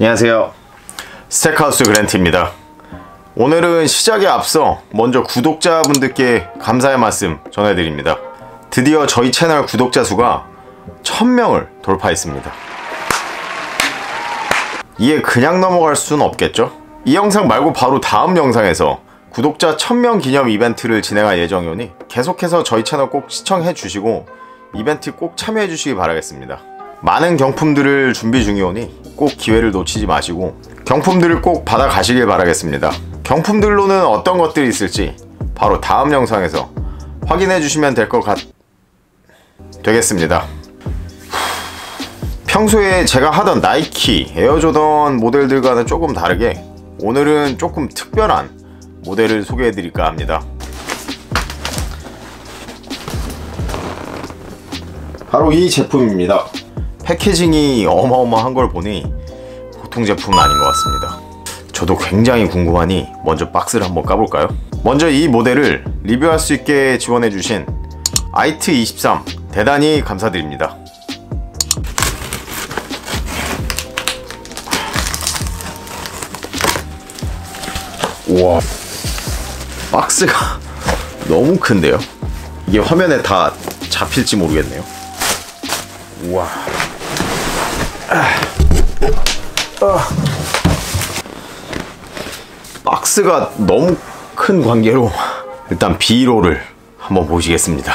안녕하세요, 스택하우스 그랜트입니다. 오늘은 시작에 앞서 먼저 구독자분들께 감사의 말씀 전해드립니다. 드디어 저희 채널 구독자 수가 1000명을 돌파했습니다. 이에 그냥 넘어갈 수는 없겠죠? 이 영상 말고 바로 다음 영상에서 구독자 1000명 기념 이벤트를 진행할 예정이오니 계속해서 저희 채널 꼭 시청해 주시고 이벤트 꼭 참여해 주시기 바라겠습니다. 많은 경품들을 준비 중이오니 꼭 기회를 놓치지 마시고 경품들을 꼭 받아 가시길 바라겠습니다. 경품들로는 어떤 것들이 있을지 바로 다음 영상에서 확인해 주시면 될 것 되겠습니다. 평소에 제가 하던 나이키, 에어조던 모델들과는 조금 다르게 오늘은 조금 특별한 모델을 소개해 드릴까 합니다. 바로 이 제품입니다. 패키징이 어마어마한 걸 보니 보통 제품은 아닌 것 같습니다. 저도 굉장히 궁금하니 먼저 박스를 한번 까볼까요? 먼저 이 모델을 리뷰할 수 있게 지원해 주신 아이트23 대단히 감사드립니다. 우와, 박스가 너무 큰데요? 이게 화면에 다 잡힐지 모르겠네요. 우와. 박스가 너무 큰 관계로 일단 B로를 한번 보시겠습니다.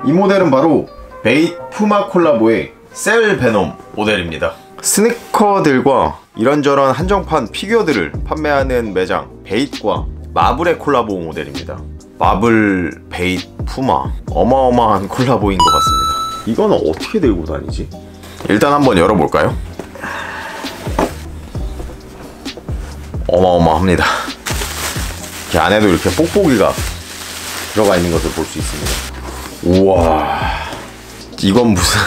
이 모델은 바로 베잇 푸마 콜라보의 셀 베놈 모델입니다. 스니커들과 이런저런 한정판 피규어들을 판매하는 매장 베잇과 마블의 콜라보 모델입니다. 마블, 베잇, 푸마, 어마어마한 콜라보인 것 같습니다. 이건 어떻게 들고 다니지? 일단 한번 열어볼까요? 어마어마합니다. 이 안에도 이렇게 뽁뽁이가 들어가 있는 것을 볼 수 있습니다. 우와, 이건 무슨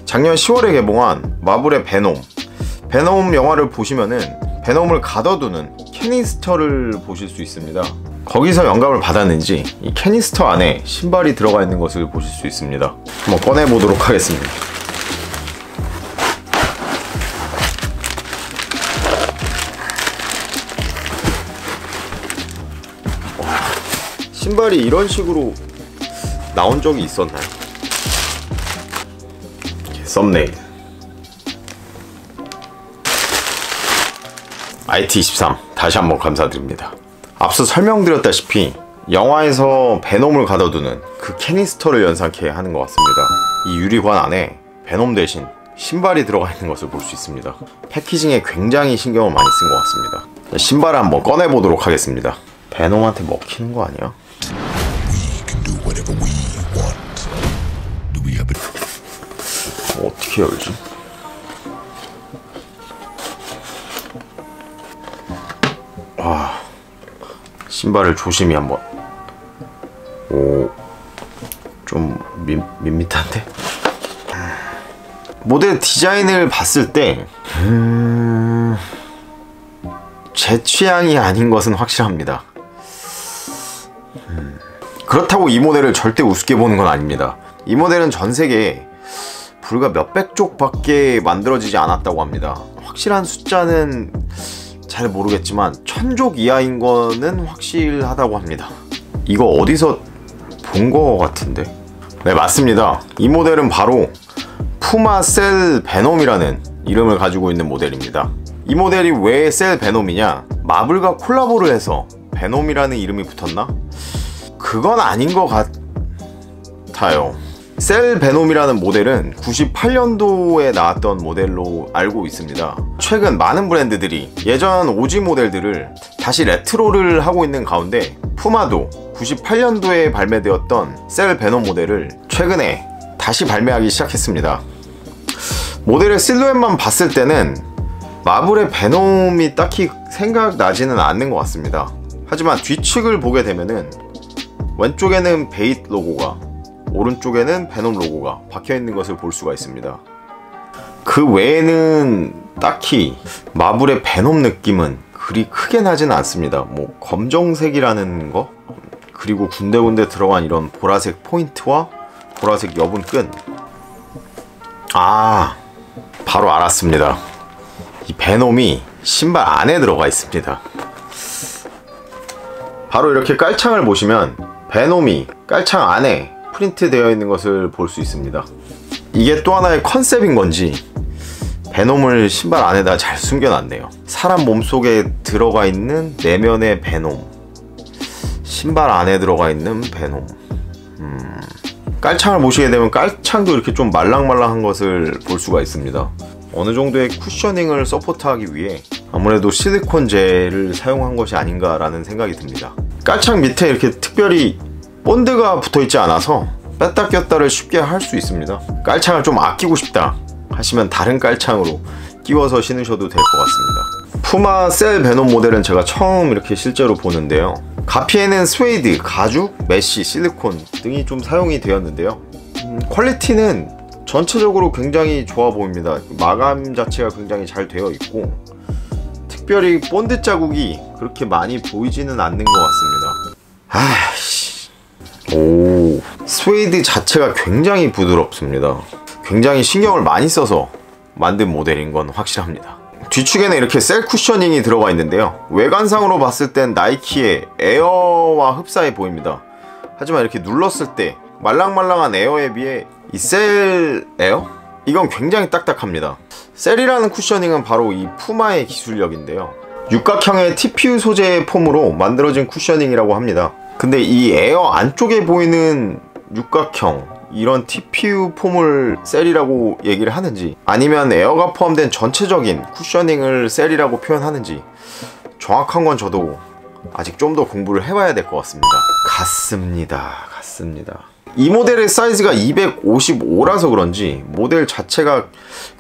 작년 10월에 개봉한 마블의 베놈 영화를 보시면은 베놈을 가둬두는 캐니스터를 보실 수 있습니다. 거기서 영감을 받았는지 이 캐니스터 안에 신발이 들어가 있는 것을 보실 수 있습니다. 한번 꺼내 보도록 하겠습니다. 와, 신발이 이런 식으로 나온 적이 있었나요? 썸네일 IT23 다시 한번 감사드립니다. 앞서 설명드렸다시피 영화에서 베놈을 가둬두는 그 캐니스터를 연상케 하는 것 같습니다. 이 유리관 안에 베놈 대신 신발이 들어가 있는 것을 볼 수 있습니다. 패키징에 굉장히 신경을 많이 쓴 것 같습니다. 신발을 한번 꺼내보도록 하겠습니다. 베놈한테 먹히는 거 아니야? 어떻게 열지? 와, 신발을 조심히 한번. 오, 좀 밋밋한데? 모델 디자인을 봤을 때 제 취향이 아닌 것은 확실합니다. 그렇다고 이 모델을 절대 우습게 보는 건 아닙니다. 이 모델은 전 세계에 불과 몇백 쪽밖에 만들어지지 않았다고 합니다. 확실한 숫자는 잘 모르겠지만 1000쪽 이하인 거는 확실하다고 합니다. 이거 어디서 본 거 같은데? 네, 맞습니다. 이 모델은 바로 푸마 셀 베놈이라는 이름을 가지고 있는 모델입니다. 이 모델이 왜 셀 베놈이냐? 마블과 콜라보를 해서 베놈이라는 이름이 붙었나? 그건 아닌 것 같아요. 셀 베놈이라는 모델은 98년도에 나왔던 모델로 알고 있습니다. 최근 많은 브랜드들이 예전 오지 모델들을 다시 레트로를 하고 있는 가운데 푸마도 98년도에 발매되었던 셀 베놈 모델을 최근에 다시 발매하기 시작했습니다. 모델의 실루엣만 봤을 때는 마블의 베놈이 딱히 생각나지는 않는 것 같습니다. 하지만 뒤측을 보게 되면은 왼쪽에는 베잇 로고가, 오른쪽에는 베놈 로고가 박혀있는 것을 볼 수가 있습니다. 그 외에는 딱히 마블의 베놈 느낌은 그리 크게 나지는 않습니다. 뭐 검정색이라는 거, 그리고 군데군데 들어간 이런 보라색 포인트와 보라색 여분 끈. 아, 바로 알았습니다. 이 베놈이 신발 안에 들어가 있습니다. 바로 이렇게 깔창을 보시면 베놈이 깔창 안에 프린트 되어 있는 것을 볼 수 있습니다. 이게 또 하나의 컨셉인 건지 베놈을 신발 안에다 잘 숨겨놨네요. 사람 몸속에 들어가 있는 내면의 베놈, 신발 안에 들어가 있는 베놈. 깔창을 보시게 되면 깔창도 이렇게 좀 말랑말랑한 것을 볼 수가 있습니다. 어느 정도의 쿠셔닝을 서포트하기 위해 아무래도 실리콘 젤을 사용한 것이 아닌가라는 생각이 듭니다. 깔창 밑에 이렇게 특별히 본드가 붙어있지 않아서 뺐다 꼈다를 쉽게 할 수 있습니다. 깔창을 좀 아끼고 싶다 하시면 다른 깔창으로 끼워서 신으셔도 될 것 같습니다. 푸마 셀 베놈 모델은 제가 처음 이렇게 실제로 보는데요. 가피에는 스웨이드, 가죽, 메쉬, 실리콘 등이 좀 사용이 되었는데요. 퀄리티는 전체적으로 굉장히 좋아 보입니다. 마감 자체가 굉장히 잘 되어 있고 특별히 본드 자국이 그렇게 많이 보이지는 않는 것 같습니다. 아이씨. 오, 스웨이드 자체가 굉장히 부드럽습니다. 굉장히 신경을 많이 써서 만든 모델인 건 확실합니다. 뒤축에는 이렇게 셀 쿠셔닝이 들어가 있는데요. 외관상으로 봤을 땐 나이키의 에어와 흡사해 보입니다. 하지만 이렇게 눌렀을 때 말랑말랑한 에어에 비해 이 셀 에어? 이건 굉장히 딱딱합니다. 셀이라는 쿠셔닝은 바로 이 푸마의 기술력인데요. 육각형의 TPU 소재의 폼으로 만들어진 쿠셔닝이라고 합니다. 근데 이 에어 안쪽에 보이는 육각형, 이런 TPU 폼을 셀이라고 얘기를 하는지 아니면 에어가 포함된 전체적인 쿠셔닝을 셀이라고 표현하는지 정확한 건 저도 아직 좀 더 공부를 해봐야 될 것 같습니다. 같습니다. 이 모델의 사이즈가 255라서 그런지 모델 자체가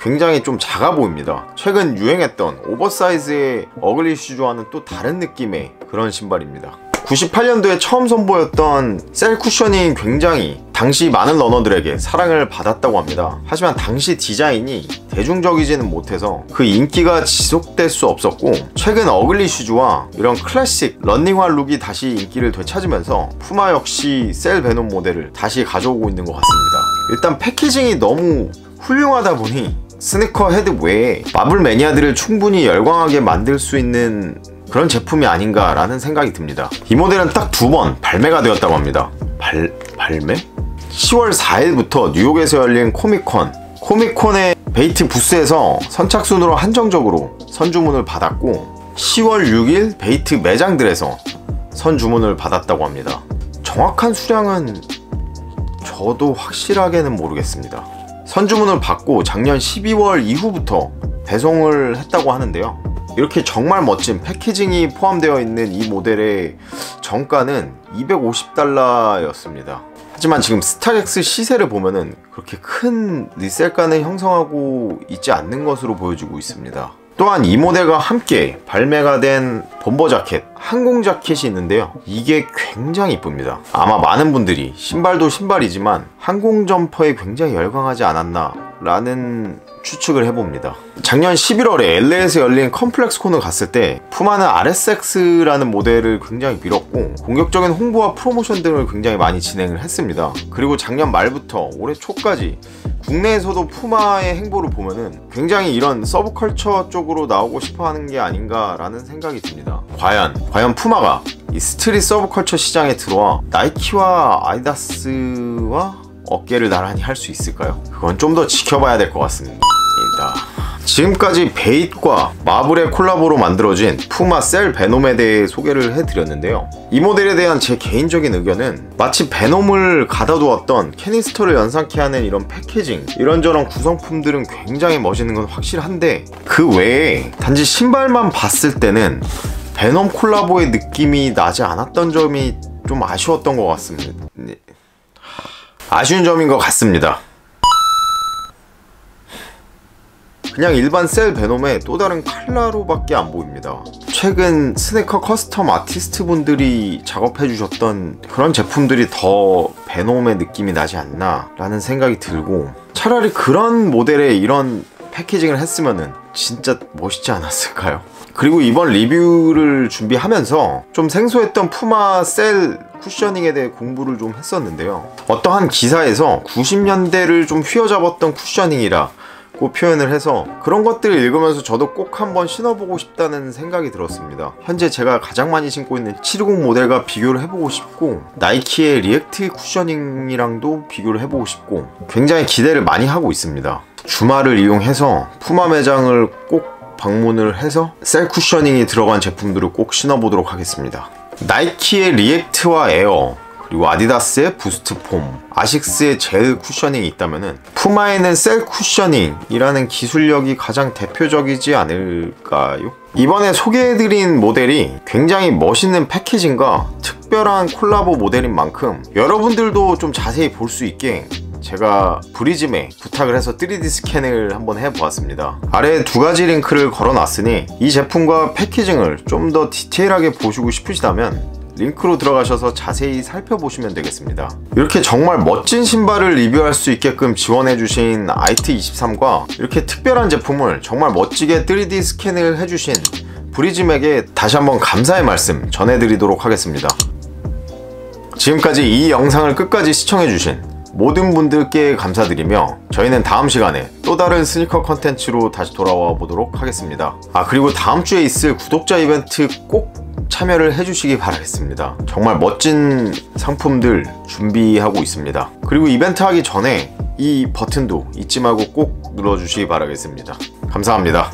굉장히 좀 작아 보입니다. 최근 유행했던 오버사이즈의 어글리 슈즈와는 또 다른 느낌의 그런 신발입니다. 98년도에 처음 선보였던 셀 쿠셔닝 굉장히 당시 많은 러너들에게 사랑을 받았다고 합니다. 하지만 당시 디자인이 대중적이지는 못해서 그 인기가 지속될 수 없었고 최근 어글리 슈즈와 이런 클래식 런닝화 룩이 다시 인기를 되찾으면서 푸마 역시 셀 베놈 모델을 다시 가져오고 있는 것 같습니다. 일단 패키징이 너무 훌륭하다 보니 스니커 헤드 외에 마블 매니아들을 충분히 열광하게 만들 수 있는 그런 제품이 아닌가라는 생각이 듭니다. 이 모델은 딱 2번 발매가 되었다고 합니다. 발매? 10월 4일부터 뉴욕에서 열린 코미콘의 베이트 부스에서 선착순으로 한정적으로 선주문을 받았고 10월 6일 베이트 매장들에서 선주문을 받았다고 합니다. 정확한 수량은 저도 확실하게는 모르겠습니다. 선주문을 받고 작년 12월 이후부터 배송을 했다고 하는데요. 이렇게 정말 멋진 패키징이 포함되어 있는 이 모델의 정가는 $250였습니다. 하지만 지금 스타렉스 시세를 보면은 그렇게 큰 리셀가는 형성하고 있지 않는 것으로 보여지고 있습니다. 또한 이 모델과 함께 발매가 된 범버 자켓, 항공 자켓이 있는데요. 이게 굉장히 이쁩니다. 아마 많은 분들이 신발도 신발이지만 항공 점퍼에 굉장히 열광하지 않았나 라는 추측을 해봅니다. 작년 11월에 LA에서 열린 컴플렉스콘을 갔을 때 푸마는 RSX라는 모델을 굉장히 밀었고 공격적인 홍보와 프로모션 등을 굉장히 많이 진행을 했습니다. 그리고 작년 말부터 올해 초까지 국내에서도 푸마의 행보를 보면은 굉장히 이런 서브컬처 쪽으로 나오고 싶어 하는 게 아닌가 라는 생각이 듭니다. 과연 푸마가 이 스트릿 서브컬처 시장에 들어와 나이키와 아디다스와 어깨를 나란히 할 수 있을까요? 그건 좀 더 지켜봐야 될 것 같습니다. 지금까지 베잇과 마블의 콜라보로 만들어진 푸마 셀 베놈에 대해 소개를 해드렸는데요. 이 모델에 대한 제 개인적인 의견은 마치 베놈을 가둬두었던 캐니스터를 연상케 하는 이런 패키징, 이런저런 구성품들은 굉장히 멋있는 건 확실한데 그 외에 단지 신발만 봤을 때는 베놈 콜라보의 느낌이 나지 않았던 점이 좀 아쉬웠던 것 같습니다. 아쉬운 점인 것 같습니다. 그냥 일반 셀 베놈의 또 다른 컬러로밖에 안 보입니다. 최근 스네커 커스텀 아티스트 분들이 작업해 주셨던 그런 제품들이 더 베놈의 느낌이 나지 않나 라는 생각이 들고 차라리 그런 모델의 이런 패키징을 했으면은 진짜 멋있지 않았을까요? 그리고 이번 리뷰를 준비하면서 좀 생소했던 푸마 셀 쿠셔닝에 대해 공부를 좀 했었는데요. 어떠한 기사에서 90년대를 좀 휘어잡았던 쿠셔닝이라고 표현을 해서 그런 것들을 읽으면서 저도 꼭 한번 신어보고 싶다는 생각이 들었습니다. 현재 제가 가장 많이 신고 있는 720 모델과 비교를 해보고 싶고, 나이키의 리액트 쿠셔닝이랑도 비교를 해보고 싶고, 굉장히 기대를 많이 하고 있습니다. 주말을 이용해서 푸마 매장을 꼭 방문을 해서 셀 쿠셔닝이 들어간 제품들을 꼭 신어보도록 하겠습니다. 나이키의 리액트와 에어, 그리고 아디다스의 부스트 폼, 아식스의 젤 쿠셔닝이 있다면은 푸마에는 셀 쿠셔닝이라는 기술력이 가장 대표적이지 않을까요? 이번에 소개해드린 모델이 굉장히 멋있는 패키징과 특별한 콜라보 모델인 만큼 여러분들도 좀 자세히 볼 수 있게 제가 브리즘에 부탁을 해서 3D 스캔을 한번 해보았습니다. 아래에 두 가지 링크를 걸어놨으니 이 제품과 패키징을 좀 더 디테일하게 보시고 싶으시다면 링크로 들어가셔서 자세히 살펴보시면 되겠습니다. 이렇게 정말 멋진 신발을 리뷰할 수 있게끔 지원해주신 아이트23과 이렇게 특별한 제품을 정말 멋지게 3D 스캔을 해주신 브리즘에게 다시 한번 감사의 말씀 전해드리도록 하겠습니다. 지금까지 이 영상을 끝까지 시청해주신 모든 분들께 감사드리며 저희는 다음 시간에 또 다른 스니커 컨텐츠로 다시 돌아와 보도록 하겠습니다. 그리고 다음 주에 있을 구독자 이벤트 꼭 참여를 해주시기 바라겠습니다. 정말 멋진 상품들 준비하고 있습니다. 그리고 이벤트 하기 전에 이 버튼도 잊지 말고 꼭 눌러주시기 바라겠습니다. 감사합니다.